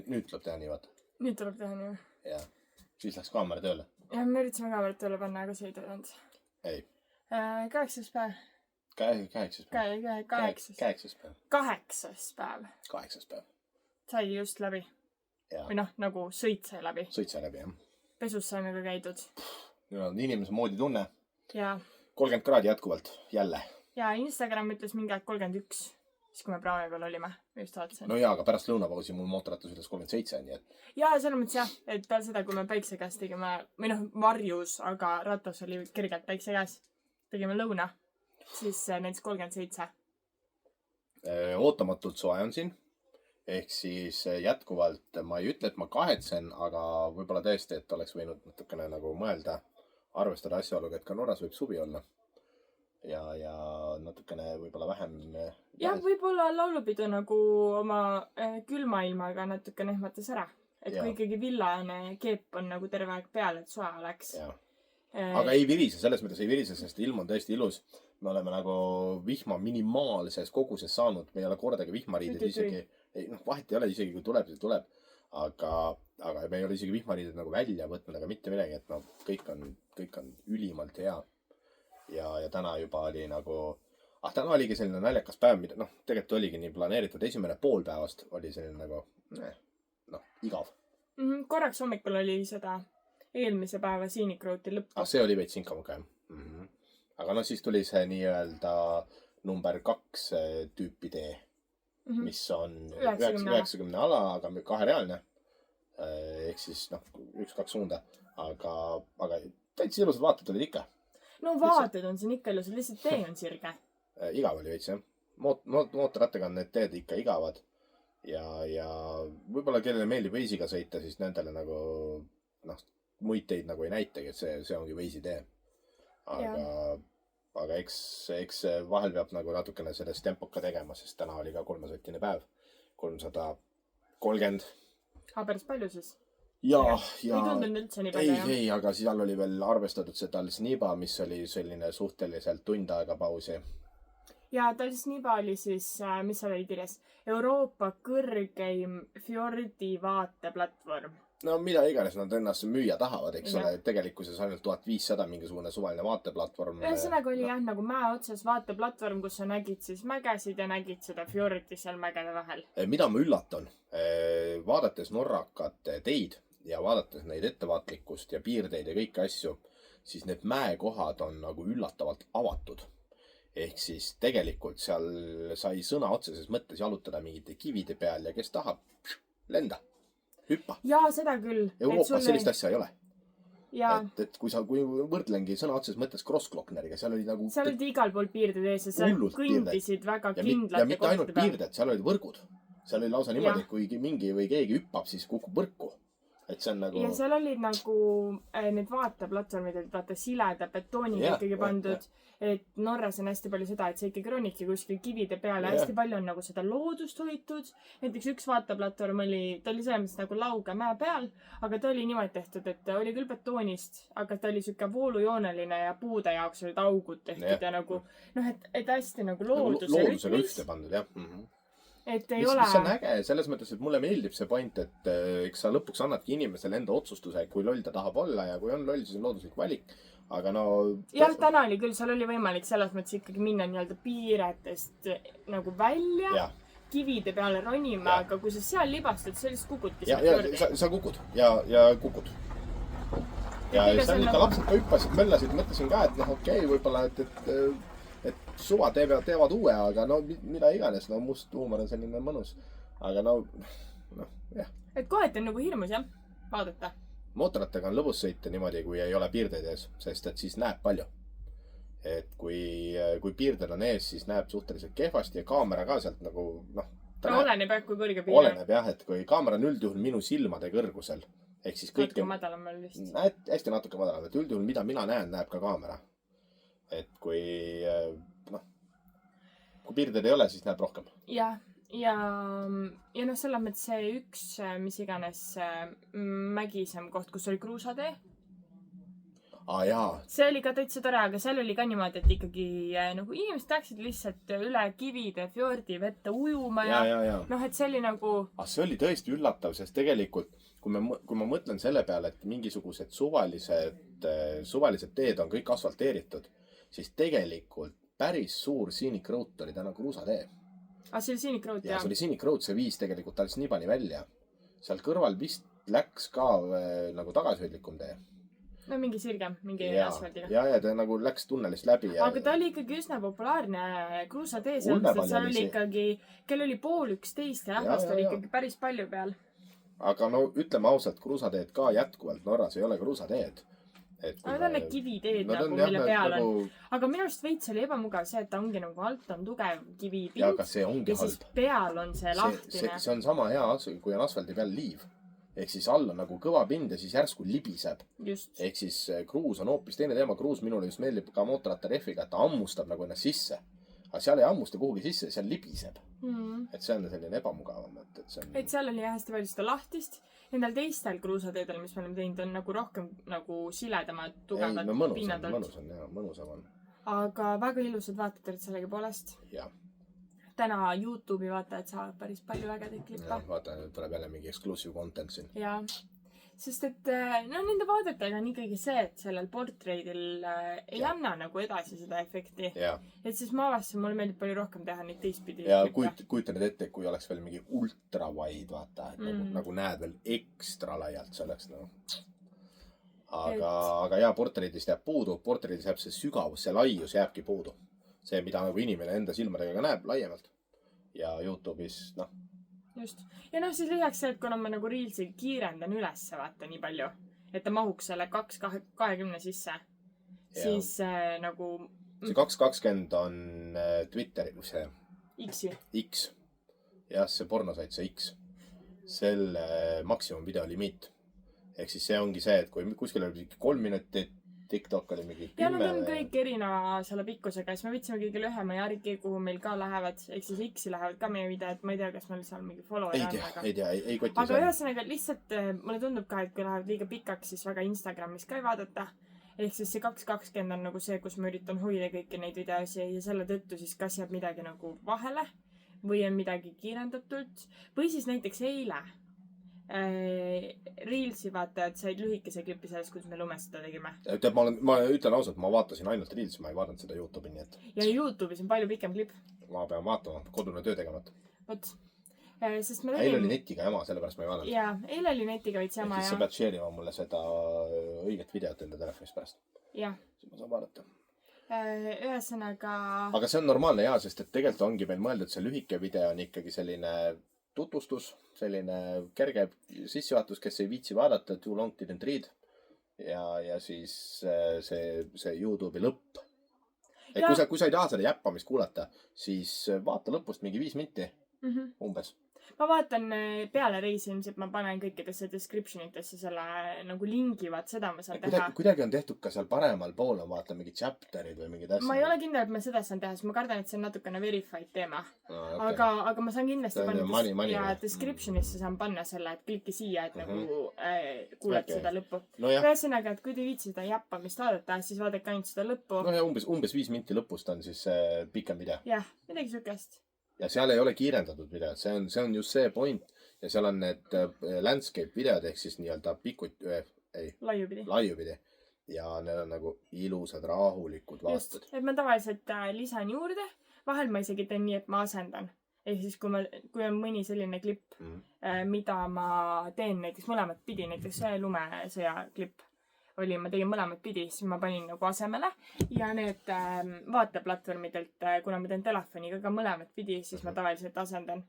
Nüüd tuleb teha nii, vaata. Nüüd tuleb teha nii. Ja. Siis läks kaamera tööle. Ja me üritasime kaamerat tööle panna, aga see ei töönud. Ei. 8. päev. 8. päev. 8. 8. päev. 8. päev. 8. päev. Sai just läbi. Ja. Või noh, nagu sõit sai läbi. Sõit sai läbi, jah. Pesus saime ka käidud. Nüüd on inimese moodi tunne. Ja. 30 kraadi jätkuvalt. Jälle. Ja Instagram ütles mingi aeg 31. Siis kui me praave peal olime. Just vaatasin. No jaa, aga pärast lõunapausi mul mootorratas ütles 37, nii et... Ja selles mõttes jah, et peal seda, kui me päikse käes tegime, või noh, varjus, aga ratas oli kergelt päikse käes. Tegime lõuna. Siis näiteks 37. Ootamatult soe on siin. Ehk siis jätkuvalt ma ei ütle, et ma kahetsen, aga võib-olla tõesti, et oleks võinud natukene nagu mõelda, arvestada asjaoluga, et ka Norras võib suvi olla. Ja natukene võib-olla vähem... Jah, võib-olla laulupidu nagu oma külma ilmaga natuke nehmatas ära. Et kui ikkagi villane keep on nagu terve aeg peal, et soe oleks. Aga ei virise, selles mõttes ei virise, sest ilm on tõesti ilus. Me oleme nagu vihma minimaalses koguses saanud. Me ei ole kordagi vihmariided isegi... Vahet ei ole isegi, kui tuleb, siis tuleb. Aga me ei ole isegi vihmariided nagu välja võtnud, aga mitte midagi, et no, kõik on ülimalt hea. Ja täna juba oli nagu... täna oligi selline naljakas päev, mida tegelikult oligi nii planeeritud. Esimene pool päevast oli selline nagu, igav. Korraks hommikul oli seda eelmise päeva siinikruuti lõpp. See oli veits inkamuga, jah. Aga siis tuli see nii-öelda number 2 tüüpi tee, mis on 90 ala, aga 2-reaalne. Ehk siis 1-2 suunda. Aga täitsa ilusad vaated olid ikka. No vaated on siin ikka ilusad, lihtsalt tee on sirge. Igav oli veits, jah. Mootorrattaga on need teed ikka igavad. Ja võib-olla kellele meeldib veisiga sõita, siis nendele nagu muid teid nagu ei näitagi, et see ongi veisi tee. Aga eks vahel peab nagu natukene sellest tempoka tegema, sest täna oli ka 3-sottine päev. 330. Päris palju siis? Ja... Ei tundunud üldse nii palju, jah? Ei, aga seal oli veel arvestatud see Talsniba, mis oli selline suhteliselt tund aega pausi. Ja Talsniba oli siis, mis seal oli kirjas? Euroopa kõrgeim fjordi vaateplatvorm. No mida iganes nad ennast müüa tahavad, eks ole, tegelikkuses ainult 1500 mingisugune suvaline vaateplatvorm. Ühesõnaga oli jah, nagu mäe otsas vaateplatvorm, kus sa nägid siis mägesid ja nägid seda fjordi seal mägede vahel. Mida ma üllatan, vaadates norrakate teid ja vaadates neid ettevaatlikkust ja piirteid ja kõiki asju, siis need mäekohad on nagu üllatavalt avatud. Ehk siis tegelikult seal sai sõna otseses mõttes jalutada mingite kivide peal ja kes tahab, lenda. Hüppa. Jaa, seda küll. Euroopas sellist asja ei ole. Ja. Et kui võrdlengi sõna otseses mõttes Grossglockneriga, seal oli nagu... Seal olid igal pool piirded ees ja seal kõndisid väga kindlate ja mitte ainult piirded, seal olid võrgud. Seal oli lausa niimoodi, et kui mingi või keegi hüppab, siis kukub võrku. Et see on nagu... Ja seal olid nagu need vaateplatvormid, et vaata sileda betooniga ikkagi pandud. Et Norras on hästi palju seda, et see ikkagi roniki kuskil kivide peale. Hästi palju on nagu seda loodust hoitud. Näiteks üks vaateplatvorm oli, ta oli selles nagu lauge mäe peal, aga ta oli niimoodi tehtud, et ta oli küll betoonist, aga ta oli siuke voolujooneline ja puude jaoks olid augud tehtud ja nagu, et hästi nagu loodusega ühte pandud, jah. Et ei ole... Mis on äge, selles mõttes, et mulle meeldib see point, et eks sa lõpuks annadki inimesele enda otsustuse, kui loll ta tahab olla ja kui on loll, siis on looduslik valik. Aga no... Jah, täna oli küll, seal oli võimalik selles mõttes ikkagi minna nii-öelda piiretest nagu välja, kivide peale ronima, aga kui sa seal libastad, sa lihtsalt kukudki seal fjordi. Sa kukud ja kukud. Ja seal ikka lapsed ka hüppasid, möllasid, mõtlesin ka, et okei, võib-olla, et suva teevad uue, aga mida iganes, must huumor on selline mõnus. Aga jah. Et kohati on nagu hirmus, jah, vaadata. Mootorrattaga on lõbus sõita niimoodi, kui ei ole piirdeid ees, sest et siis näeb palju. Et kui piirded on ees, siis näeb suhteliselt kehvasti ja kaamera ka sealt nagu, oleneb jah, kui kõrge piir. Oleneb jah, et kui kaamera on üldjuhul minu silmade kõrgusel, ehk siis kõik... Natuke madalamal vist. Hästi natuke madalam, et üldjuhul mida mina näen, näeb ka kaamera. Et kui piirded ei ole, siis näeb rohkem. Jah. Ja selles mõttes see üks, mis iganes mägisem koht, kus oli kruusatee. Jaa. see oli ka täitsa tore, aga seal oli ka niimoodi, et ikkagi nagu inimesed läksid lihtsalt üle kivide fjordi vette ujuma ja noh, et see oli nagu... See oli tõesti üllatav, sest tegelikult, kui ma mõtlen selle peale, et mingisugused suvalised teed on kõik asfalteeritud, siis tegelikult päris suur scenic road oli täna kruusatee. See oli scenic road, jah? See oli scenic road, see viis tegelikult alles nii pani välja. Seal kõrval vist läks ka nagu tagasihoidlikum tee. No mingi sirgem, mingi asfaldiga. Ja ta nagu läks tunnelist läbi. Aga ta oli ikkagi üsna populaarne kruusatee, seal oli ikkagi, kell oli 12:30 ja rahvast oli ikkagi päris palju peal. Aga no ütleme ausalt, kruusateed ka jätkuvalt Norras ei ole kruusateed. Aga ta on need kiviteed nagu, mille peal on. Aga minu arust veits oli ebamugav see, et ta ongi nagu alt on tugev kivipind. Ja, aga see ongi halb. Ja siis peal on see lahtine. See on sama hea, kui on asfaldi peal liiv. Ehk siis all on nagu kõva pind ja siis järsku libiseb. Ehk siis kruus on hoopis teine teema. Kruus minule just meeldib ka mootorratta rehviga, et ta ammustab nagu ennast sisse. Aga seal ei ammusta kuhugi sisse, seal libiseb. Et see on selline ebamugavam. Et seal oli hästi palju seda lahtist. Nendel teistel kruusateedel, mis me oleme teinud, on nagu rohkem nagu siledamad, tugevad pinnad. Mõnusam on. Aga väga ilusad vaated olid sellega poolest. Jah. Täna YouTube'i vaatajad saavad päris palju ägedeid klippe. Vaata, tuleb jälle mingi exclusive content siin. Jaa. Sest et nende vaadetega on ikkagi see, et sellel portreidil ei anna nagu edasi seda efekti. Et siis ma avastasin, mulle meeldib palju rohkem teha neid teistpidi. Ja kujuta nüüd ette, kui oleks veel mingi ultra wide, vaata. Nagu näed veel ekstra laialt, see oleks nagu... Aga jaa, portreidist jääb puudu. Portreidis jääb see sügavus, see laius jääbki puudu. See, mida nagu inimene enda silmadega ka näeb laiemalt. Ja YouTube'is, noh. Just. Ja noh, siis lisaks see, et kuna ma nagu Reelsi kiirendan üles vaata nii palju, et ta mahuks selle 2.20 sisse, siis nagu... See 2.20 on Twitteri, mis see? X. Jah, see pornosait, see X. Selle maksimum videolimiit. Ehk siis see ongi see, et kui kuskil oli 3 minutit, TikTok oli mingi 10. Ja nad on kõik erineva selle pikkusega, siis me võtsime kõige lühema ja Ariki, kuhu meil ka lähevad, ehk siis X-i lähevad ka meie videod, ma ei tea, kas meil seal mingi follower on. Ei tea, ei koti. Aga ühesõnaga lihtsalt mulle tundub ka, et kui lähevad liiga pikaks, siis väga Instagramis ka ei vaadata. Ehk siis see 2.20 on nagu see, kus ma üritan hoida kõiki neid videosi ja selle tõttu siis kas jääb midagi nagu vahele või on midagi kiirendatult või siis näiteks eile. Reelsi vaatajad said lühikese klipi sellest, kuidas me lumes seda tegime. Ma ütlen ausalt, ma vaatasin ainult Reelsi, ma ei vaadanud seda YouTube'i, nii et... Ja YouTube'is on palju pikem klip. Ma pean vaatama, kodune töö tegemata. Vot. Sest ma tegin... Eile oli netiga jama, sellepärast ma ei vaadanud. Jaa, eile oli netiga veits jama, ja... Siis sa pead share'ima mulle seda õiget videot enda telefonist pärast. Jah. Siis ma saan vaadata. Ühesõnaga... Aga see on normaalne jaa, sest et tegelikult ongi meil mõeldud, see lühike video on ikkagi selline... tutvustus, selline kerge sissejuhatus, kes ei viitsi vaadata, too long didn't read. Ja siis see YouTube'i lõpp. Et kui sa ei taha seda jäppamist kuulata, siis vaata lõpust mingi 5 minti umbes. Ma vaatan peale reisi ilmselt, ma panen kõikidesse descriptionitesse selle nagu lingi, vaat seda ma saan teha. Kuidagi on tehtud ka seal paremal pool on vaata mingi chapterid või mingi tassi. Ma ei ole kindel, et ma seda saan teha, sest ma kardan, et see on natukene verified teema. Aga ma saan kindlasti panna descriptionisse saan panna selle, et klikki siia, et nagu kuuled seda lõppu. Ühesõnaga, et kui te viitsi seda jäppamist vaadata, siis vaadake ainult seda lõppu. No ja umbes 5 minti lõpust on siis pikem video. Jah, midagi sükest. Ja seal ei ole kiirendatud videod, see on just see point. Ja seal on need landscape videod, ehk siis nii-öelda laiupidi. Ja need on nagu ilusad, rahulikud vaastud. Just, et ma tavaliselt lisan juurde, vahel ma isegi teen nii, et ma asendan. Ehk siis kui on mõni selline klipp, mida ma teen näiteks mõlemat pidi, näiteks see lumesõja klipp oli, ma tegin mõlemat pidi, siis ma panin nagu asemele ja need vaateplatvormidelt, kuna ma teen telefoniga ka mõlemat pidi, siis ma tavaliselt asendan.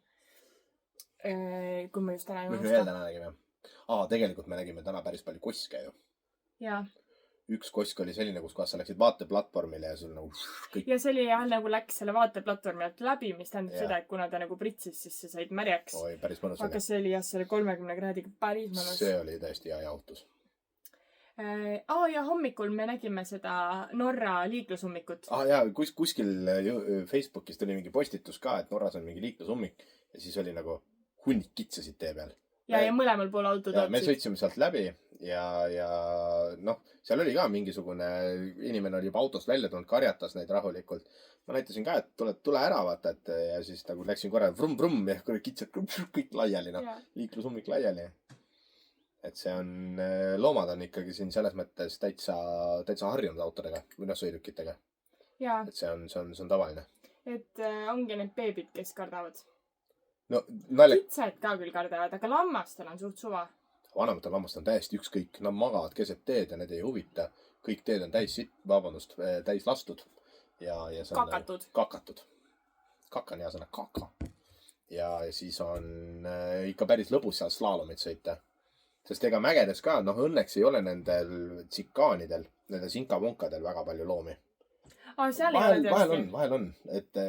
Kui ma just täna ei unusta. Mis me veel täna nägime? Tegelikult me nägime täna päris palju koske ju. Jaa. Üks kosk oli selline, kus sa läksid vaateplatvormile ja sul nagu kõik... Ja see oli jah nagu läks selle vaateplatvormilt läbi, mis tähendab seda, et kuna ta nagu pritsis, siis sa said märjaks. Oi, päris mõnus. Aga see oli jah, selle 30 kraadiga päris mõnus. See oli tõesti hea jahutus. Ja hommikul me nägime seda Norra liiklusummikut. Ja kuskil Facebookis tuli mingi postitus ka, et Norras on mingi liiklusummik ja siis oli nagu hunnik kitsasid tee peal. ja mõlemal pool autod me otsid. sõitsime sealt läbi ja noh, seal oli ka mingisugune inimene oli juba autost välja tulnud, karjatas neid rahulikult. Ma näitasin ka, et tule ära vaata, et ja siis nagu läksin korra vrum-vrum ja kitsad kõik laiali, noh. Liiklusummik laiali. Et see on, loomad on ikkagi siin selles mõttes täitsa harjunud autodega või noh, sõidukitega. Et see on tavaline. Et ongi need beebid, kes kardavad. No, kitsed ka küll kardavad, aga lammastel on suht suva. Vanematel lammastel on täiesti ükskõik. Nad magavad keset teed ja need ei huvita. Kõik teed on täis lastud. Ja see on kakatud. Kaka on hea sõna, kaka. Ja siis on ikka päris lõbus seal slaalomit sõita. Sest ega mägedes ka, noh õnneks ei ole nendel tsikaanidel, nende sinkavunkadel väga palju loomi. Vahel on. Et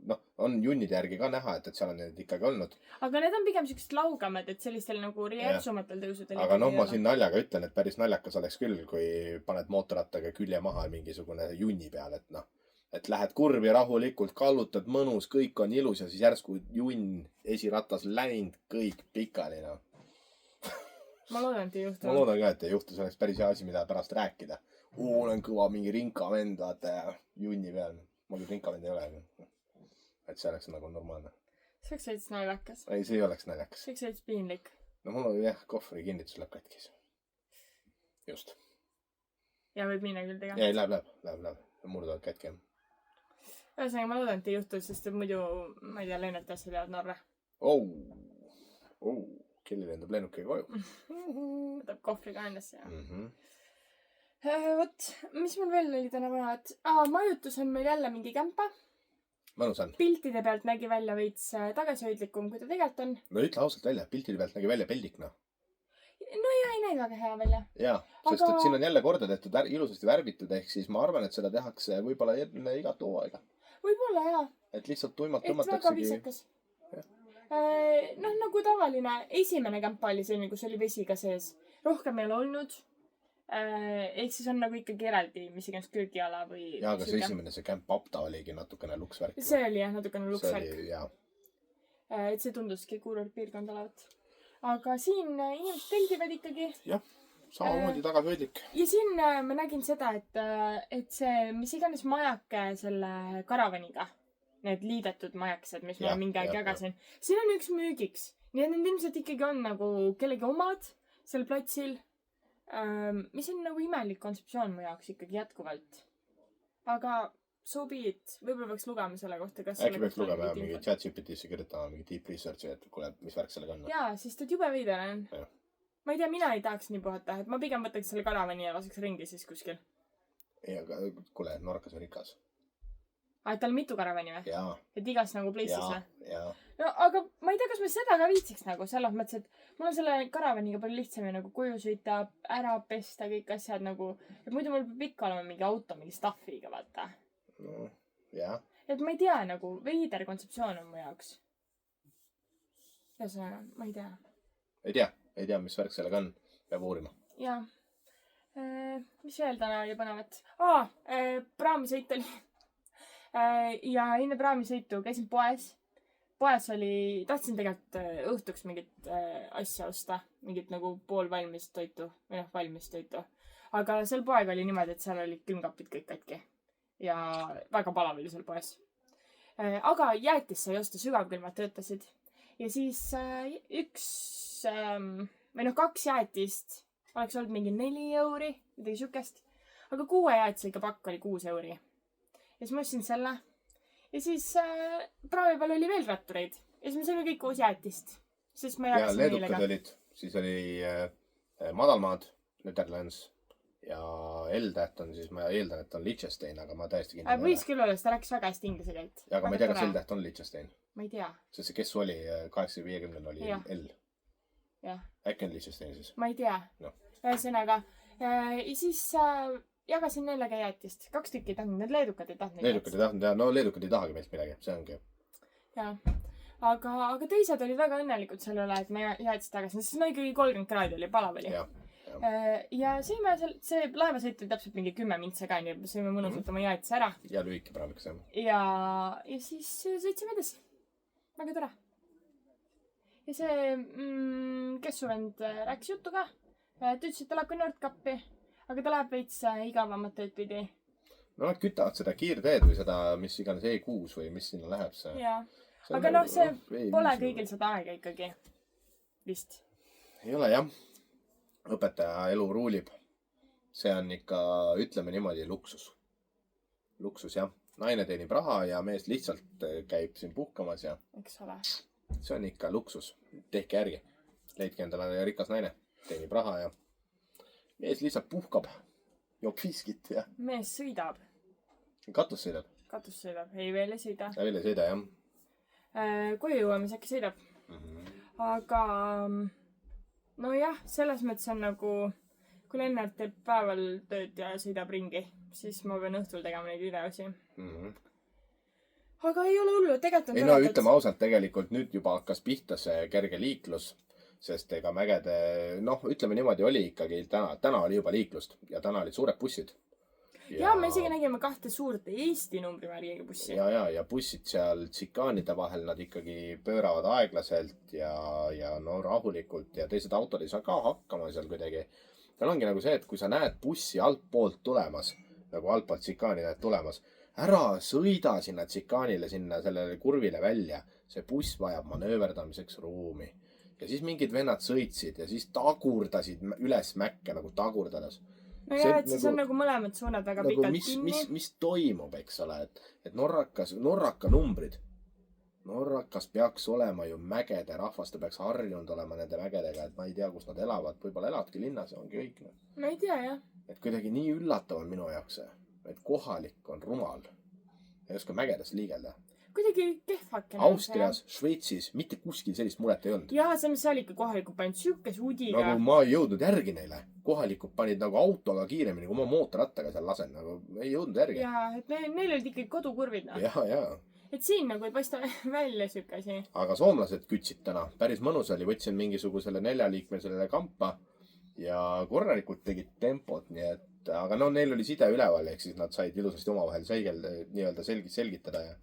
noh, on junnide järgi ka näha, et seal on need ikkagi olnud. Aga need on pigem sellised laugamad, et sellistel nagu riepsumatel tõusudel. Aga noh, ma siin naljaga ütlen, et päris naljakas oleks küll, kui paned mootorrattaga külje maha mingisugune junni peal, et noh. Et lähed kurvi rahulikult, kallutad mõnus, kõik on ilus ja siis järsku junn esiratas läinud, kõik pikali, noh. Ma loodan, et ei juhtu. Ma loodan ka, et ei juhtu. See oleks päris hea asi, mida pärast rääkida. Olen kõva mingi rinkavend, vaata ja junni peal. Ma küll rinkavend ei ole. Et see oleks nagu normaalne. See oleks veits naljakas. Ei, see ei oleks naljakas. See oleks veits piinlik. No mul on jah, kohvri kinnitus läheb katkis. Just. Ja võib minna küll tegema. Ei, läheb. Murduvad katki. Ühesõnaga, ma loodan, et ei juhtu, sest muidu, ma ei tea, lennart asja teavad Norra. Kelli lendab lennukiga koju. Võtab kohvri ka endasse ja. Vot, mis mul veel oli täna vaja? Majutus on meil jälle mingi kämpa. Mõnus on. Piltide pealt nägi välja veits tagasihoidlikum, kui ta tegelikult on. No ütle ausalt välja. Piltide pealt nägi välja peldik, noh. No ja ei näi väga hea välja. Jaa, sest et siin on jälle korda tehtud ilusasti värbitud, ehk siis ma arvan, et seda tehakse võib-olla enne igat hooaega. Võib-olla jaa. Et lihtsalt tuimalt tõmmataksegi. Et väga viisakas. Noh, nagu tavaline esimene kämpa oli selline, kus oli vesi ka sees. Rohkem ei ole olnud. Ehk siis on nagu ikkagi eraldi, mis iganes köögiala või... Jaa, aga see esimene, see kämp Apta oligi natukene luksvärk. See oli jah, natukene luksvärk. See oli, jaa. Et see tunduski kuurortpiirkond olevat. Aga siin inimesed teldivad ikkagi. Jah, samamoodi tagapöödik. Ja siin ma nägin seda, et see, mis iganes majake selle karavaniga, need liidetud majakesed, mis ma mingi aeg jagasin. Siin on üks müügiks. Nii et need ilmselt ikkagi on nagu kellegi omad sel platsil. Mis on nagu imelik kontseptsioon mu jaoks ikkagi jätkuvalt. Aga so be it. Võib-olla peaks lugema selle kohta, kas... Äkki peaks lugema mingi ChatGPT-sse kirjutama mingi deep researchi, et kuule, mis värk sellega on. Jaa, sest et jube veider on. Ma ei tea, mina ei tahaks nii puhata, et ma pigem võtaks selle karavani ja laseks ringi siis kuskil. Ei, aga kuule, Norrakas on rikas. Et tal on mitu karavani või? Jaa. Et igas nagu pleisis või? Jaa. No, aga ma ei tea, kas ma seda ka viitsiks nagu selles mõttes, et mul on selle karavaniga palju lihtsam ja nagu koju sõita, ära pesta kõik asjad nagu, et muidu mul peab ikka olema mingi auto, mingi staffiga, vaata. No, jaa. Et ma ei tea, nagu veider kontseptsioon on mu jaoks. Ja see, ma ei tea. Ei tea, mis värk sellega on. Peab uurima. Jaa. Mis veel täna oli põnevat? Praamisõit oli. Ja enne praamisõitu käisin poes. Poes oli, tahtsin tegelikult õhtuks mingit asja osta. Mingit nagu poolvalmis toitu. Või noh, valmis toitu. Aga seal poega oli niimoodi, et seal olid külmkapid kõik katki. Ja väga palav oli seal poes. Aga jäätis sai osta, sügavkülmad töötasid. Ja siis või noh, 2 jäätist oleks olnud mingi 4 euri, midagi sükest. Aga 6 jäätise ikka pakk oli 6 euri. Ja siis ma ostsin selle. Ja siis praami peal oli veel rattureid. Ja siis me saime kõik 6 jäätist. Siis ma jagasin neile ka. Ja leedukad olid. Siis oli Madalmaad, Netherlands ja L-täht on siis, ma eeldan, et on Liechtenstein, aga ma täiesti kindel. Võis küll olla, sest ta rääkis väga hästi inglise keelt. Ja, aga ma ei tea, kas L-täht on Liechtenstein. Ma ei tea. Sest see, kes oli 850 oli L. Äkki on Liechtenstein siis? Ma ei tea. Ühesõnaga. Ja siis jagasin neile ka jäätist. 2 tükki ei tahtnud. Need leedukad ei tahtnud. Leedukad ei tahtnud, ja no leedukad ei tahagi meilt midagi. See ongi. Jaa. Aga teised olid väga õnnelikud selle üle, et ma jäätist tagasin. Sest no ikkagi 30 kraadi oli, palav oli. Ja sõime see laevasõit oli täpselt mingi 10 mintse ka, nii sõime mõnusalt oma jäätise ära. Ja lühike praamiks, jah. Ja siis sõitsime edasi. Väga tore. ja see kes su vend rääkis juttu ka. Ta ütles, et ta läheb ka Nordkappi, aga ta läheb veits igavamat teed pidi. No nad kütavad seda kiirteed või seda, mis iganes E6 või mis sinna läheb see. jaa, aga noh, see pole kõigil seda aega ikkagi. Vist. Ei ole jah. Õpetaja elu ruulib. See on ikka, ütleme niimoodi, luksus. Luksus jah. Naine teenib raha ja mees lihtsalt käib siin puhkamas ja eks ole. see on ikka luksus. Tehke järgi. Leidke endale rikas naine. Teenib raha ja mees lihtsalt puhkab. Joob viskit ja mees sõidab. Katus sõidab. Katus sõidab. Ei, veel ei sõida. Veel ei sõida jah. Koju jõuamis äkki sõidab. Aga nojah, selles mõttes on nagu, kui Lennart teeb päeval tööd ja sõidab ringi, siis ma pean õhtul tegema neid videosi. Aga ei ole hullu, tegelikult on ei no ütleme ausalt, tegelikult nüüd juba hakkas pihta see kerge liiklus, sest ega mägede, noh, ütleme niimoodi oli ikkagi täna oli juba liiklust ja täna olid suured bussid. Ja me isegi nägime 2 suurt Eesti numbrimärgiga bussi. Ja bussid seal tsikaanide vahel, nad ikkagi pööravad aeglaselt ja no rahulikult ja teised autod ei saa ka hakkama seal kuidagi. Seal ongi nagu see, et kui sa näed bussi altpoolt tulemas, nagu altpoolt tsikaanide tulemas, ära sõida sinna tsikaanile, sinna sellele kurvile välja. See buss vajab manööverdamiseks ruumi. Ja siis mingid vennad sõitsid ja siis tagurdasid üles mäkke nagu tagurdades. No jah, et siis on nagu mõlemad suunad väga nagu pikalt kinni. Mis toimub, eks ole, et Norraka numbrid. Norrakas peaks olema ju mägede rahvast, ta peaks harjunud olema nende mägedega, et ma ei tea, kus nad elavad. Võib-olla elavadki linnas ja ongi kõik. Ma ei tea, jah. Et kuidagi nii üllatav on minu jaoks see, et kohalik on rumal. Ei oska mägedes liigelda. Kuidagi kehvake. Austrias, Šveitsis, mitte kuskil sellist muret ei olnud. Jaa, see on seal ikka kohalikud panid sükes udiga. Nagu ma ei jõudnud järgi neile. Kohalikud panid nagu autoga kiiremini, kui ma mootorrattaga seal lasen. Nagu ei jõudnud järgi. Jaa, et neil olid ikkagi kodukurvid. Jaa. Et siin nagu ei paista välja sükasi. Aga soomlased kütsid täna. Päris mõnus oli. Võtsin mingisugusele 4-liikmelisele kampa ja korralikult tegid tempot. Nii et, aga no neil oli side üleval, ehk siis nad said ilusasti omavahel nii-öelda selgitada ja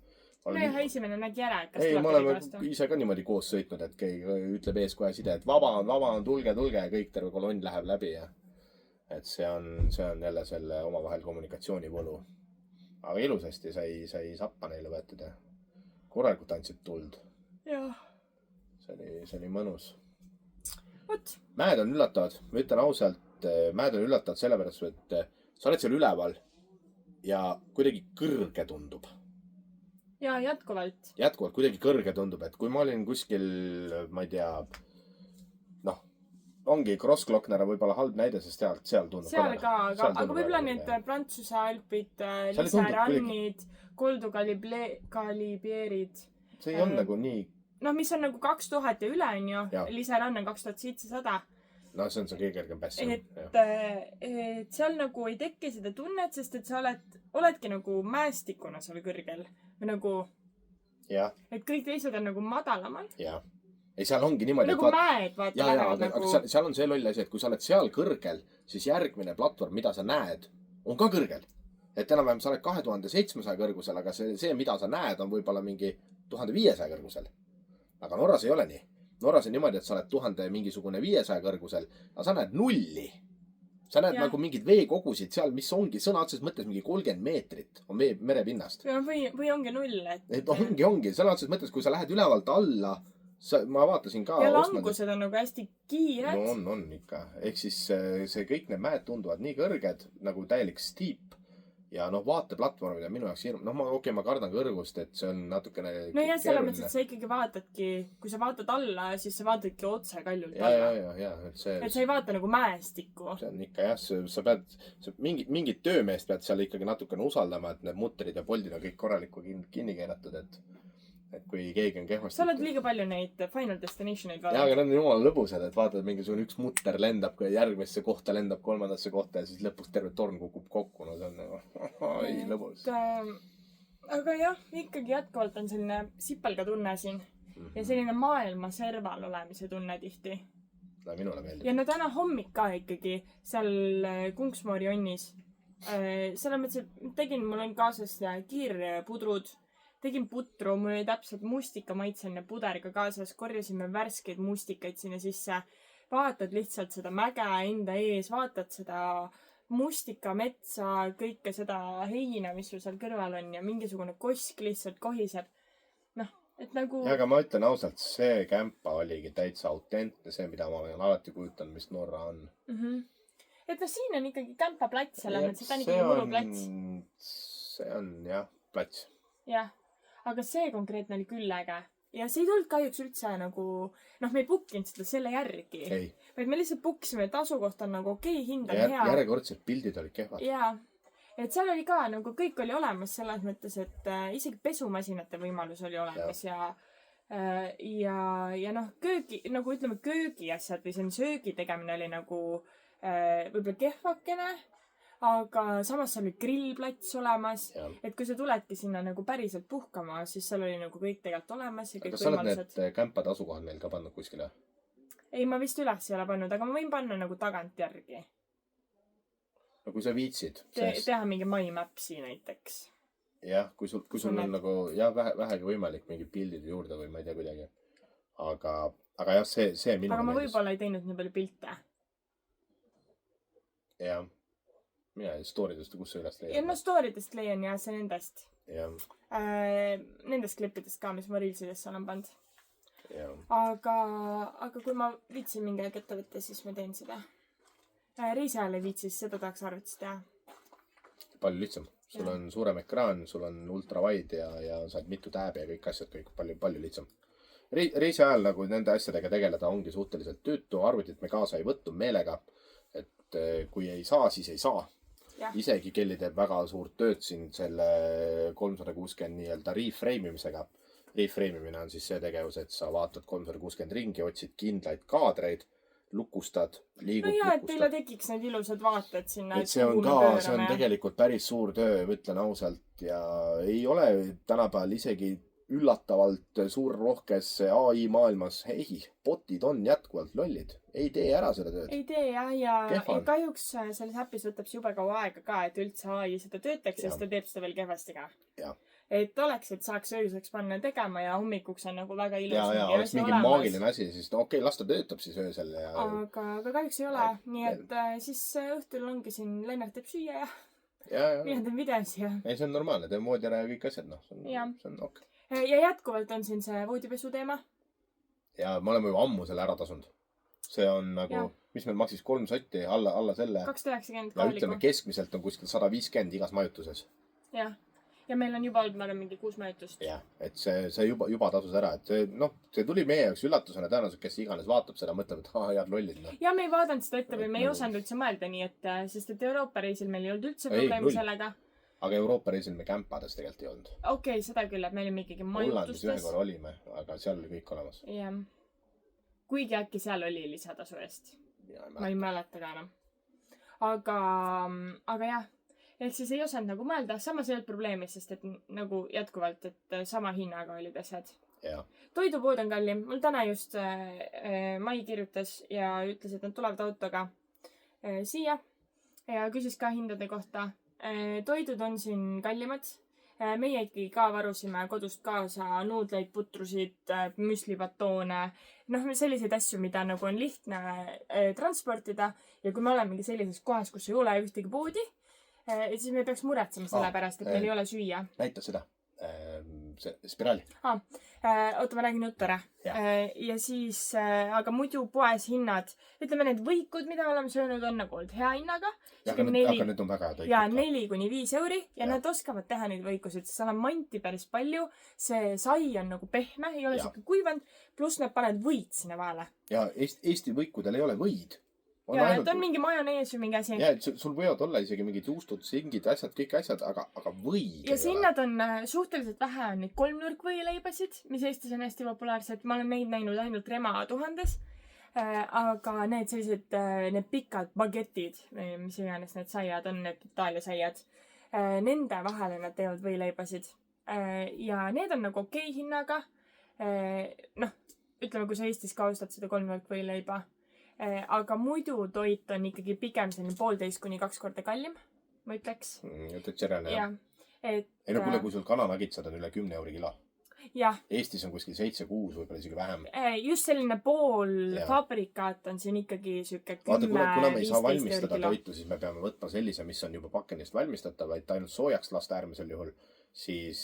me häisimene nägi ära, et kas ei, me oleme ise ka niimoodi koos sõitnud, et keegi ütleb ees kohe side, et vaba on, tulge ja kõik terve kolonn läheb läbi ja et see on jälle selle omavahel kommunikatsiooni võlu. Aga ilusasti sai sappa neile võetud ja korralikult andsid tuld. Jah. See oli mõnus. Võt. Mäed on üllatavad. Ma ütlen ausalt, mäed on üllatavad sellepärast, et sa oled seal üleval ja kuidagi kõrge tundub. Ja jätkuvalt. Jätkuvalt kuidagi kõrge tundub, et kui ma olin kuskil, ma ei tea, noh, ongi Grossglockner võib-olla halb näide, sest seal tundub. Seal ka, aga võib-olla need Prantsuse alpid, lisarannid, Goldu Galibierid. See ei on nagu nii. No mis on nagu 2000 ja üle on ju, lisarann on 2700. No see on see kõige kergem päss. Et seal nagu ei teki seda tunnet, sest et sa oledki nagu mäestikuna seal kõrgel. Või nagu, et kõik teised on nagu madalamal. Jaa. Ei, seal ongi niimoodi. Nagu mäed, vaata. Aga seal on see loll asi, et kui sa oled seal kõrgel, siis järgmine platvorm, mida sa näed, on ka kõrgel. Et enam-vähem sa oled 2700 kõrgusel, aga see, mida sa näed, on võib-olla mingi 1500 kõrgusel. Aga Norras ei ole nii. Norras on niimoodi, et sa oled 1000 mingisugune 500 kõrgusel, aga sa näed nulli. Sa näed nagu mingid veekogusid seal, mis ongi sõna otseses mõttes mingi 30 meetrit on merepinnast. Või ongi null. Et ongi. Sõna otseses mõttes, kui sa lähed ülevalt alla, ma vaatasin ka. Ja langused on nagu hästi kiired. No on ikka. Ehk siis see kõik need mäed tunduvad nii kõrged, nagu täielik steep. Ja vaateplatvormid on minu jaoks hirm. Ma kardan kõrgust, et see on natukene no jah, selles mõttes, et sa ikkagi vaatadki, kui sa vaatad alla, siis sa vaatadki otse kaljult alla. Ja. Et sa ei vaata nagu mäestikku. See on ikka jah, sa pead, mingid töömeest pead seal ikkagi natukene usaldama, et need mutterid ja poldid on kõik korralikku kinni keeratud, et kui keegi on kehvasti. Sa oled liiga palju neid Final Destinationeid vaadanud. Jaa, aga need on jumala lõbusad, et vaatad mingisugune üks mutter lendab järgmisse kohta, lendab kolmandasse kohta ja siis lõpuks terve torn kukub kokku. No see on nagu lõbus. Aga jah, ikkagi jätkuvalt on selline sipelga tunne siin ja selline maailma serval olemise tunne tihti. No minule meeldib. Ja no täna hommik ka ikkagi seal Kungsmoori onnis. Selles mõttes, et mul on kaasas kiirpudrud tegin putru, mul oli täpselt mustikamaitseline puder ka kaasas, korjasime värskeid mustikaid sinna sisse. Vaatad lihtsalt seda mäge enda ees, vaatad seda mustikametsa, kõike seda heina, mis sul seal kõrval on ja mingisugune kosk lihtsalt kohiseb. Noh, et nagu... Ja, aga ma ütlen ausalt, see kämpa oligi täitsa autentne, see, mida ma olen alati kujutanud, mis Norra on. Et no siin on ikkagi kämpaplats, selles mõttes, et ta on ikkagi muluplats. See on jah, plats. Jah, aga see konkreetne oli küll äge. Ja see ei tulnud kahjuks üldse nagu, noh, me ei bookinud seda selle järgi. Ei. Vaid me lihtsalt bookisime, et asukoht on nagu okei, hind on hea. Järjekordselt pildid olid kehvad. Jaa. Et seal oli ka nagu kõik oli olemas selles mõttes, et isegi pesumasinate võimalus oli olemas ja noh, nagu ütleme köögiasjad või see söögi tegemine oli nagu võib-olla kehvakene, aga samas seal oli grillplats olemas, et kui sa tuledki sinna nagu päriselt puhkama, siis seal oli nagu kõik tegelikult olemas ja kõik võimalused. Aga sa oled need kämpade asukohad meil ka pannud kuskile? Ei, ma vist üles ei ole pannud, aga ma võin panna nagu tagant järgi. No kui sa viitsid. Teha mingi My Mapsi näiteks. Jah, kui sul on nagu vähegi võimalik mingi pildid juurde või ma ei tea kuidagi. Aga jah, see minu aga ma võib-olla ei teinud nii palju pilte. Jah. Mina storidest, kus sa üles leiad? Ja no storidest leian ja see nendest. Jah. Nendest klippidest ka, mis ma reelsidesse olen pannud. Jah. Aga kui ma viitsin mingi aeg ette võtta, siis ma teen seda. Reisi ajal ei viitsis, seda tahaks arvutis teha. Palju lihtsam. Sul on suurem ekraan, sul on ultrawide ja saad mitu tääbi ja kõik asjad, kõik palju lihtsam. Reisi ajal nagu nende asjadega tegeleda ongi suhteliselt tüütu. Arvutit me kaasa ei võttu meelega, et kui ei saa, siis ei saa. Isegi Kelly teeb väga suurt tööd siin selle 360 nii-öelda reframe'imisega. Reframe'imine on siis see tegevus, et sa vaatad 360 ringi, otsid kindlaid kaadreid, lukustad, liigud, no et teile tekiks need ilusad vaated sinna. Et see on tegelikult päris suur töö, ütlen ausalt, ja ei ole tänapäeval isegi üllatavalt suur rohkes AI maailmas. Ei, botid on jätkuvalt lollid. Ei tee ära seda tööd. Ei tee jah, ja kahjuks selles äpis võtab see jube kaua aega ka, et üldse AI seda töötaks, sest ta teeb seda veel kehvasti ka. Et oleks, et saaks ööseks panna tegema ja hommikuks on nagu väga ilus. Ja oleks mingi maagiline asi, siis no okei, las ta töötab siis öösel. Aga kahjuks ei ole. Nii et siis õhtul ongi siin Lennart teeb süüa ja mina teen videos ja... Ei, see on normaalne, teeb moodi ära ja kõik asjad, noh. See on ok. Ja jätkuvalt on siin see voodipesu teema. Ja me oleme juba ammu selle ära tasunud. See on nagu, mis meil maksis 3 sotti alla selle. 290 ja ütleme, keskmiselt on kuskil 150 igas majutuses. Jah. Ja meil on juba olnud, ma arvan, mingi 6 majutust. Jah, et see juba tasus ära. Et see tuli meie jaoks üllatusena tõenäoliselt, kes iganes vaatab seda, mõtleb, et head lollid. No. Ja me ei vaadanud seda ette või me ei osanud üldse mõelda nii, et sest et Euroopa reisil meil ei olnud üldse probleemi sellega. Aga Euroopa reisil me kämpades tegelikult ei olnud. Okei, seda küll, et me olime ikkagi majutustes. Hollandis ühe korra olime, aga seal oli kõik olemas. Jah. Kuigi äkki seal oli lisatasu eest. Ma ei mäleta ka enam. Aga jah, ehk siis ei osanud nagu mõelda. Samas ei olnud probleemi, sest et nagu jätkuvalt, et sama hinnaga olid asjad. Toidupood on kallim. Mul täna just Mai kirjutas ja ütles, et nad tulevad autoga siia ja küsis ka hindade kohta. Toidud on siin kallimad. Meie ikkagi ka varusime kodust kaasa nuudleid, putrusid, müslibatoone. Noh, selliseid asju, mida nagu on lihtne transportida. Ja kui me olemegi sellises kohas, kus ei ole ühtegi poodi, siis me peaks muretsema selle pärast, et meil ei ole süüa. Näita seda. Spiraali. Oota, ma räägin juttu ära. Ja siis, aga muidu poes hinnad, ütleme need võikud, mida oleme söönud, on nagu olnud hea hinnaga. Aga need on väga hea. Ja 4-5 euri ja nad oskavad teha neid võikusid, sest seal on manti päris palju. See sai on nagu pehme, ei ole siuke kuivand, pluss nad paned võid sinna vahele. Ja Eesti võikudel ei ole võid. Ja et on mingi majonees või mingi asi. Ja, et sul võivad olla isegi mingid juustud, singid, asjad, kõik asjad, aga võid ja sinnad on suhteliselt vähe on neid 3-nurkvõileibasid, mis Eestis on hästi populaarsed. Ma olen neid näinud ainult Rema 1000. Aga need sellised, need pikad bagetid, mis iganes need saiad on, need Itaalia saiad, nende vahele nad teevad võileibasid. Ja need on nagu okei hinnaga. Noh, ütleme, kui sa Eestis ka ostad seda 3-nurkvõileiba. Aga muidu toit on ikkagi pigem selline 1,5 kuni 2 korda kallim, ma ütleks. Ütleks järele, jah. et ei no kuule, kui sul kananagitsad on üle 10 euri kilo. jah, Eestis on kuskil 7-6, võib-olla isegi vähem. just selline pool Jaa. fabrikaat on siin ikkagi siuke 10-15 Vaata, kuna me ei saa euri valmistada kilo. toitu, siis me peame võtma sellise, mis on juba pakendist valmistatav, et ainult soojaks lasta äärmisel juhul, siis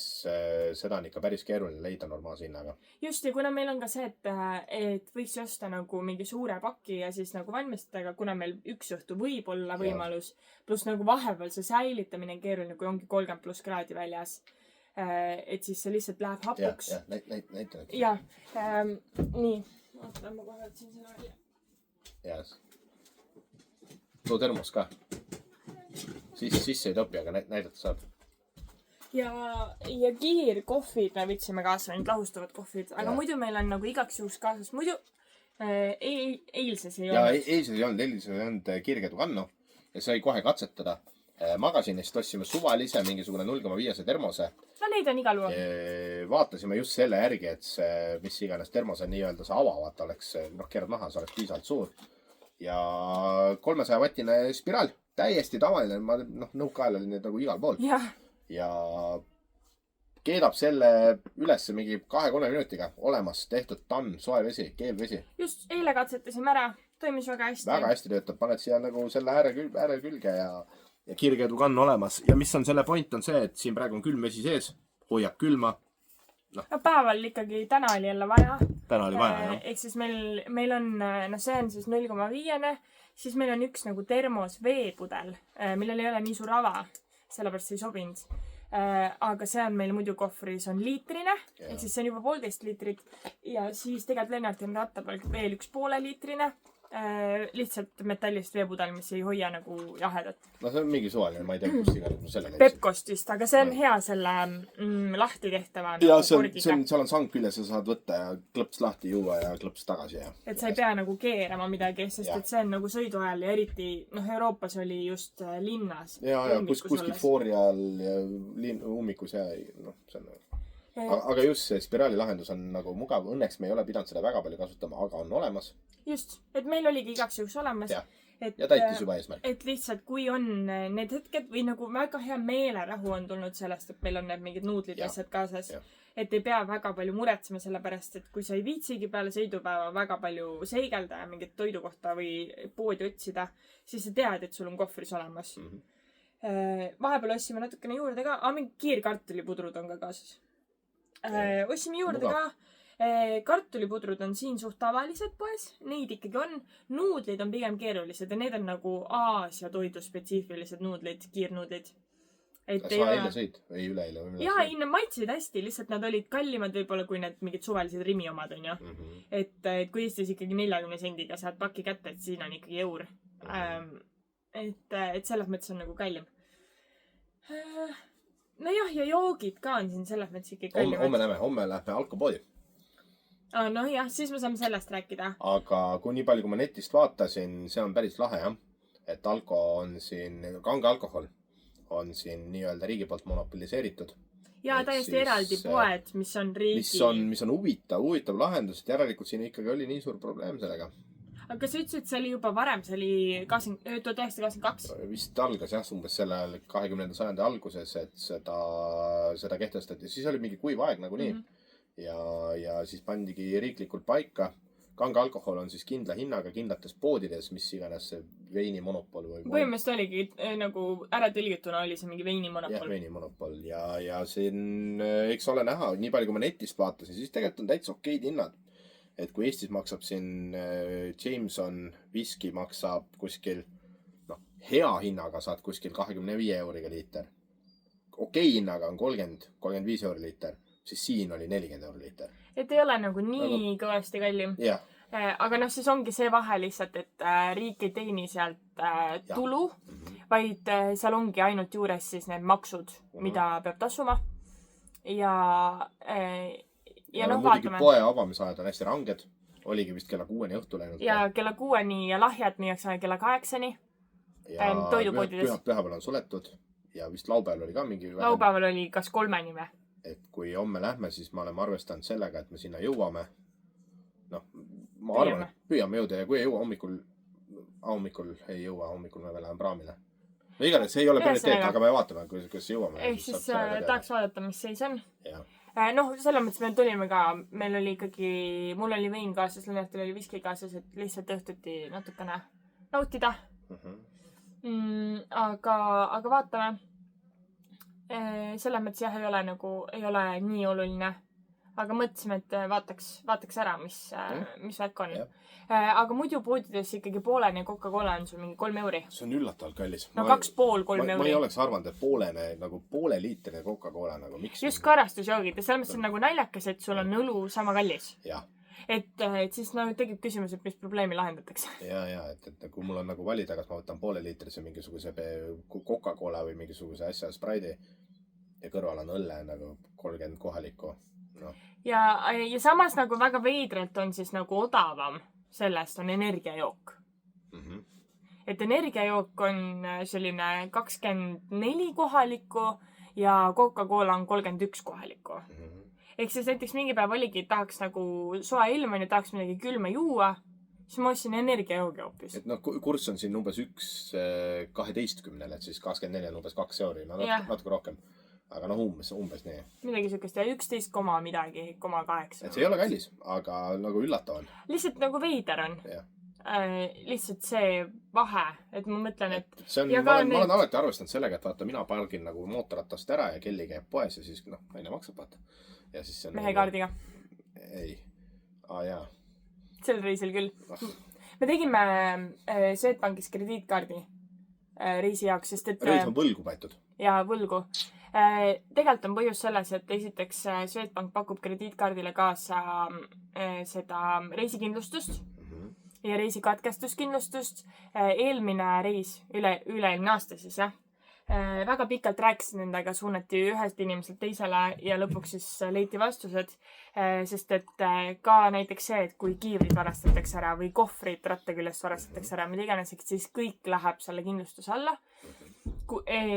seda on ikka päris keeruline leida normaalse hinnaga. just, ja kuna meil on ka see, et võiks osta nagu mingi suure paki ja siis nagu valmistada, aga kuna meil üks õhtu võib olla võimalus, pluss nagu vahepeal see säilitamine on keeruline, kui ongi 30+ kraadi väljas, et siis see lihtsalt läheb hapuks. jah, näita. jah, nii. oota, ma kohe otsin selle välja. jah. too termos ka. Sisse ei topi, aga näidata saab. ja kiirkohvid me võtsime kaasa, need lahustavad kohvid, aga muidu meil on nagu igaks juhuks kaasas, muidu eilses ei olnud. eilses ei olnud kiirkeedukannu ja sai kohe katsetada. Magasinist ostsime suvalise mingisugune 0,5 termose. No neid on igal pool. Vaatasime just selle järgi, et see, mis iganes termose nii-öelda see avavad, oleks, keerad maha, see oleks piisavalt suur. Ja 300-wattine spiraal, täiesti tavaline, nõukaajal oli need nagu igal pool. Ja keedab selle ülesse mingi 2-3 minutiga olemas, tehtud tann, soe vesi, keelvesi. Just, eile katsetasime ära, toimis väga hästi. Väga hästi töötab, paned siia nagu selle ääre külge ja kiirkeedukann olemas. Ja mis on selle point on see, et siin praegu on külm vesi sees, hoiab külma. No päeval ikkagi täna oli jälle vaja. Täna oli vaja, jah. Ehk siis meil on, see on siis 0,5, siis meil on üks nagu termos veepudel, millel ei ole nii suur ava, sellepärast ei sobinud. Aga see on meil muidu kohvris on liitrine, ehk siis see on juba 1,5 liitrit ja siis tegelikult Lennarti on ratta peal veel 1,5 liitrine. Lihtsalt metallist veepudel, mis ei hoia nagu jahedat. No see on mingi suvaline, ma ei tea, kust iga nagu selle Pepkost vist, aga see on hea selle lahti tehtava. Ja seal on sang küljes, sa saad võtta ja klõps lahti juua ja klõps tagasi. Et sa ei pea nagu keerama midagi, sest et see on nagu sõidu ajal ja eriti Euroopas oli just linnas. Ja kuskil foori all ja ummikus ja see on aga just see spiraali lahendus on nagu mugav. Õnneks me ei ole pidanud seda väga palju kasutama, aga on olemas. Just, et meil oligi igaks juhuks olemas. Ja täitis juba eesmärk. Et lihtsalt kui on need hetked või nagu väga hea meelerahu on tulnud sellest, et meil on need mingid nuudlid asjad kaasas. Et ei pea väga palju muretsema sellepärast, et kui sa ei viitsigi peale sõidupäeva väga palju seigelda ja mingit toidukohta või poodi otsida, siis sa tead, et sul on kohvris olemas. Vahepeal ossime natukene juurde ka, mingi kiirkartulipudrud on ka kaasas. Ossime juurde ka. Kartulipudrud on siin suht tavalised poes, neid ikkagi on. Nuudlid on pigem keerulised ja need on nagu Aasia toidu spetsiifilised nuudlid, kiirnuudlid. Sa eile sõid? Ei üleeile? Jaa, ei, nad maitsid hästi, lihtsalt nad olid kallimad võib-olla kui need mingid suvalised Rimi omad on ju. Et kui Eestis ikkagi 40 sendiga saad paki kätte, et siin on ikkagi eur. Et selles mõttes on nagu kallim. No jah, ja joogid ka on siin selles mõttes ikkagi kallimad. Homme lähme alkopoodi. No jah, siis me saame sellest rääkida. Aga kui nii palju, kui ma netist vaatasin, see on päris lahe, jah. Et alko on siin, kange alkohol on siin nii-öelda riigi poolt monopoliseeritud. Ja täiesti eraldi poed, mis on riigi... Mis on huvitav lahendus, et järelikult siin ikkagi oli nii suur probleem sellega. Aga sa ütlesid, et see oli juba varem, see oli 1922? Vist algas jah, umbes selle 20. sajandi alguses, et seda kehtestati. Siis oli mingi kuiv aeg nagu nii. Ja siis pandigi riiklikult paika. Kange alkohol on siis kindla hinnaga kindlates poodides, mis iganes see veinimonopol või... Põhimõtteliselt oligi nagu ära tõlgituna oli see mingi veinimonopol. Jah, veinimonopol. Ja siin, eks ole näha, nii palju kui ma netist vaatasin, siis tegelikult on täitsa okeid hinnad. Et kui Eestis maksab siin Jameson viski maksab kuskil, hea hinnaga saad kuskil 25 euriga liiter. Okei hinnaga on 30-35 euri liiter, siis siin oli 40 euri liiter. Et ei ole nagu nii kõvasti kallim. Jah. Aga siis ongi see vahe lihtsalt, et riik ei teeni sealt tulu, vaid seal ongi ainult juures siis need maksud, mida peab tasuma. Ja muidugi poe avamisajad on hästi ranged. Oligi vist kella 6-ni õhtu läinud. Ja kella 6-ni ja lahjad müüakse kella 8-ni. Ja pühapäeval on suletud. Ja vist laupäeval oli ka mingi... Laupäeval oli kas 3-ni või? Et kui homme lähme, siis ma oleme arvestanud sellega, et me sinna jõuame. Ma arvan, et püüame jõuda ja kui ei jõua hommikul ei jõua, hommikul me veel läheme praamile. no iganes, see ei ole prioriteet, Ühesõnaga. aga me vaatame, kuidas jõuame. ehk siis tahaks vaadata, mis seis on. Jah. Noh, selles mõttes me tulime ka, meil oli ikkagi, mul oli vein kaasas, Lennertil oli viski kaasas, et lihtsalt õhtuti natukene nautida. Aga vaatame. Selles mõttes jah, ei ole nii oluline. Aga mõtlesime, et vaataks ära, mis värk on. Aga muidu poodides ikkagi poolene Coca-Cola on sul mingi 3 euri. See on üllatavalt kallis. No 2,5-3 euri. Ma ei oleks arvanud, et poole liitrine Coca-Cola miks? Just karastusjoogid. Ja selles mõttes on naljakas, et sul on õlu sama kallis. Jah. Et siis tekib küsimus, et mis probleemi lahendatakse. Ja, et kui mul on valida, kas ma võtan poole liitrise mingisuguse Coca-Cola või mingisuguse asja Sprite'i ja kõrval on õlle 30 kohalikku. No. Ja samas väga veidralt on siis odavam sellest on energiajook. Et energiajook on selline 24 kohalikku ja Coca-Cola on 31 kohalikku. Ehk siis näiteks mingi päev oligi, et tahaks soe ilma ja tahaks midagi külma juua, siis ma ostsin energiajoogi hoopis. Et kurss on siin umbes 1,12, et siis 24 on umbes 2 euri, natuke rohkem. Aga umbes nii. Midagi sükest ja 11, midagi, 8. Et see ei ole kallis, aga üllatav on. Lihtsalt veider on. Lihtsalt see vahe, et ma mõtlen, et... Ma olen alati arvestanud sellega, et vaata, mina pargin mootorratast ära ja Kelly käib poes ja siis naine maksab, vaata. Ja siis see on... Mehe kaardiga. Ei. Jaa. Sel reisil küll. Me tegime Swedbankis krediitkaardi reisi jaoks, sest et... Reis on võlgu võetud. Ja võlgu. Tegelikult on põhjus selles, et esiteks Swedbank pakub krediitkaardile kaasa seda reisikindlustust ja reisikatkestuskindlustust. Eelmine reis, üle-eelmine aasta siis, jah. Väga pikalt rääkisin nendega, suunati ühest inimeselt teisele ja lõpuks siis leiti vastused, sest et ka näiteks see, et kui kiivrid varastatakse ära või kohvrid ratta küljest varastatakse ära, mida iganes, siis kõik läheb selle kindlustuse alla.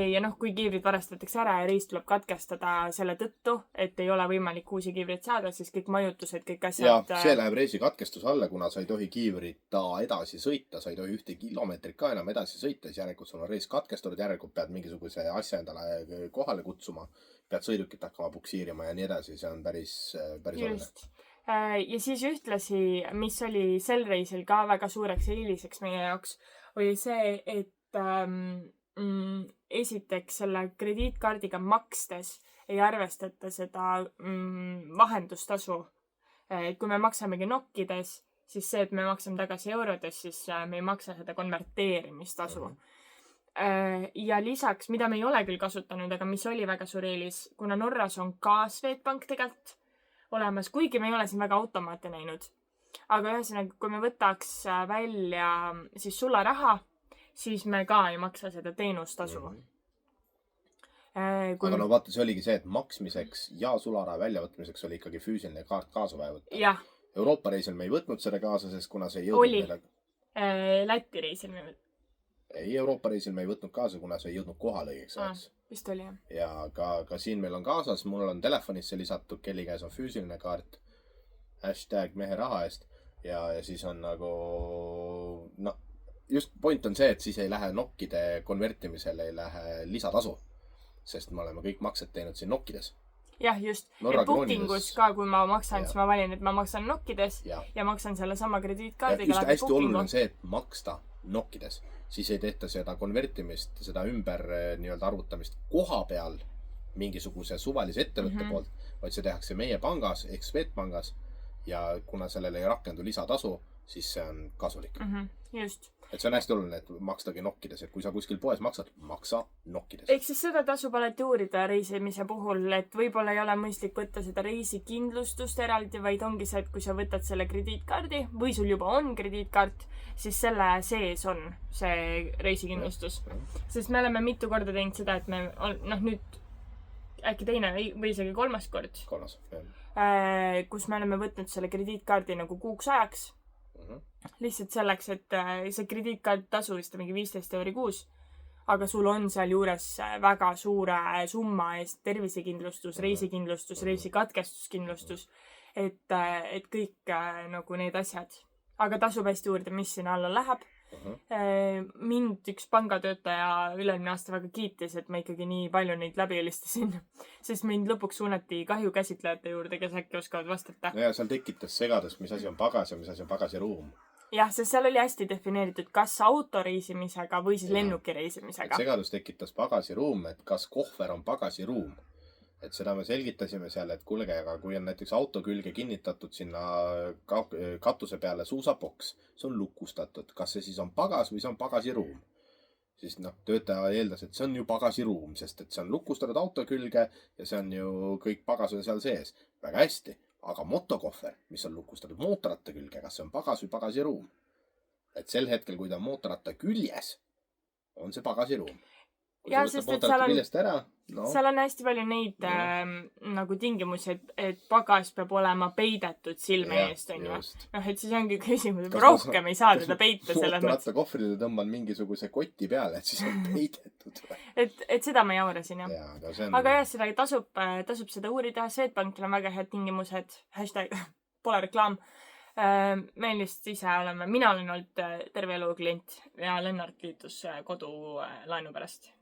Ja kui kiivrid varastatakse ära ja reis tuleb katkestada selle tõttu, et ei ole võimalik uusi kiivrid saada, siis kõik majutused, kõik asjad... Ja see läheb reisi katkestus alla, kuna sa ei tohi kiivrita edasi sõita, sa ei tohi 1 kilomeetrit ka enam edasi sõita, siis järelikult sul on reis katkestunud, järelikult pead mingisuguse asja endale kohale kutsuma, pead sõidukit hakkama puksiirima ja nii edasi, see on päris oluline. Ja siis ühtlasi, mis oli sel reisil ka väga suureks eeliseks meie jaoks, oli see, et esiteks selle krediitkaardiga makstes ei arvestata seda vahendustasu. Kui me maksamegi nokkides, siis see, et me maksame tagasi eurodes, siis me ei maksa seda konverteerimistasu. Ja lisaks, mida me ei ole küll kasutanud, aga mis oli väga suur eelis, kuna Norras on ka Swedbank tegelikult olemas, kuigi me ei ole siin väga automaate näinud. Aga ühesõnaga, kui me võtaks välja siis sularaha, siis me ka ei maksa seda teenustasu. Aga vaata, see oligi see, et maksmiseks ja sularaha väljavõtmiseks oli ikkagi füüsiline kaart kaasa vaja võtta. Jah. Euroopa reisil me ei võtnud selle kaasa, sest kuna see ei jõudnud meile... Läti reisil me võtnud. Ei, Euroopa reisil me ei võtnud kaasa, kuna see ei jõudnud kohale õigeks ajaks. Vist oli, jah. Ja ka siin meil on kaasas, mul on telefonisse lisatud, Kelly käes on füüsiline kaart, #meheraha eest ja siis on just point on see, et siis ei lähe nokkide konvertimisel ei lähe lisatasu, sest me oleme kõik maksed teinud siin nokkides. Jah, just. Et bookingus ka, kui ma maksan, siis ma valin, et ma maksan nokkides ja maksan selle sama krediitkaardiga. Just hästi oluline on see, et maksta nokkides. Siis ei tehta seda konvertimist, seda ümber arvutamist koha peal mingisuguse suvalise ettevõtte poolt, vaid see tehakse meie pangas ehk Swedbankas ja kuna sellele ei rakendu lisatasu, siis see on kasulik. Just. Et see on hästi oluline, et makstagi nokkides, et kui sa kuskil poes maksad, maksa nokkides. Ehk siis seda tasub alati uurida reisimise puhul, et võib-olla ei ole mõistlik võtta seda reisikindlustust eraldi, vaid ongi see, et kui sa võtad selle krediitkaardi või sul juba on krediitkaart, siis selle sees on see reisikindlustus. Sest me oleme mitu korda teinud seda, et me nüüd äkki teine või isegi 3. kord. 3, kus me oleme võtnud selle krediitkaardi kuuks ajaks. Lihtsalt selleks, et see krediitkaart tasu vist mingi 15 euri kuus, aga sul on seal juures väga suure summa eest tervisekindlustus, reisikindlustus, reisikatkestuskindlustus, et kõik need asjad. Aga tasub hästi uurida, mis sinna alla läheb. Mind üks pangatöötaja üle-eelmine aasta väga kiitis, et ma ikkagi nii palju neid läbi helistasin, sest mind lõpuks suunati kahjukäsitlejate juurde, kes äkki oskavad vastata. Ja seal tekitas segadust, mis asi on pagas ja mis asi on pagasiruum. Jah, sest seal oli hästi defineeritud, kas autoreisimisega või siis lennuki reisimisega. Segadus tekitas pagasiruum, et kas kohver on pagasiruum. Et seda me selgitasime seal, et kuulge, aga kui on näiteks auto külge kinnitatud sinna katuse peale suusapoks, see on lukustatud. Kas see siis on pagas või see on pagasiruum? Siis töötaja eeldas, et see on ju pagasiruum, sest et see on lukustatud auto külge ja see on ju kõik pagas on seal sees. Väga hästi, aga motokohver, mis on lukustatud mootorratta külge, kas see on pagas või pagasiruum? Et sel hetkel, kui ta on mootorratta küljes, on see pagasiruum. Ja, sest et seal on hästi palju neid nagu tingimusi, et pagas peab olema peidetud silme eest, on ju. Et siis ongi küsimus, rohkem ei saa teda peita selles mõttes. Mootorratta kohvrile tõmban mingisuguse koti peale, et siis on peidetud. Et seda ma jaurasin, jah. Aga jah, seda tasub seda uurida. Swedbankil on väga head tingimused. Hashtag pole reklaam. Me lihtsalt ise oleme, mina olen olnud terve elu klient ja Lennart liitus kodu laenu pärast.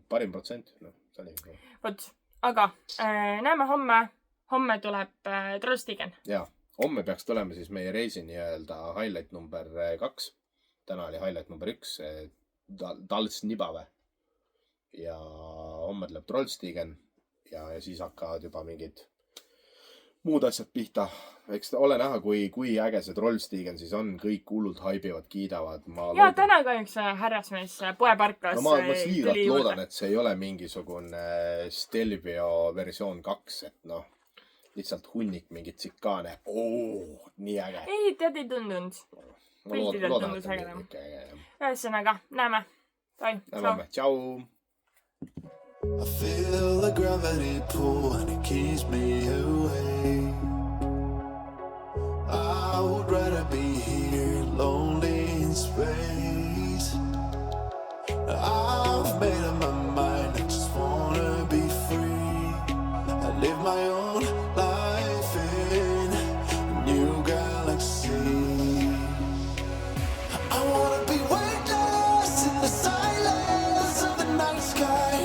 Parim protsent. Vot, aga näeme homme. Homme tuleb Trollstigen. Jaa, homme peaks tulema siis meie reisi nii-öelda highlight number 2. Täna oli highlight number 1, Talsnibave. Ja homme tuleb Trollstigen ja siis hakkavad juba mingid muud asjad pihta. Eks ole näha, kui äge see Trollstigen siis on. Kõik hullult haibivad, kiidavad. Ja täna ka üks härrasmees poeparkas. No ma siiralt loodan, et see ei ole mingisugune Stelvio versioon 2. Et lihtsalt hunnik mingit tsikaane. Nii äge. Ei, tead ei tundunud. Piltidelt tundus ägedam. Ühesõnaga, näeme. Näeme. Tšau. I feel the gravity pull and it keeps me away. I would rather be here, lonely in space. I've made up my mind, I just wanna be free. I live my own life in a new galaxy. I wanna be weightless in the silence of the night sky.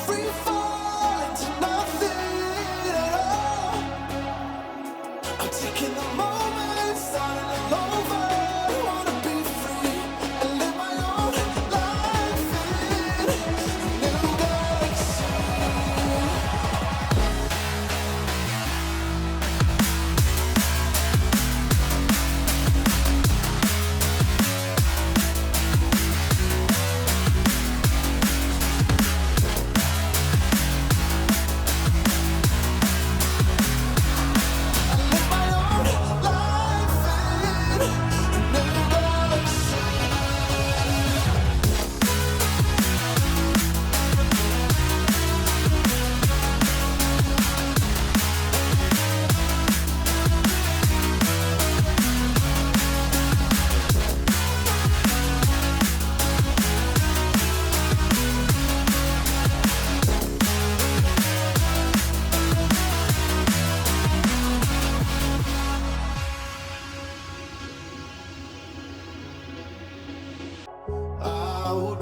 Free fall into nothing at all. I'm taking the moment, starting all over. I wanna be free and live my own life in a new galaxy. I would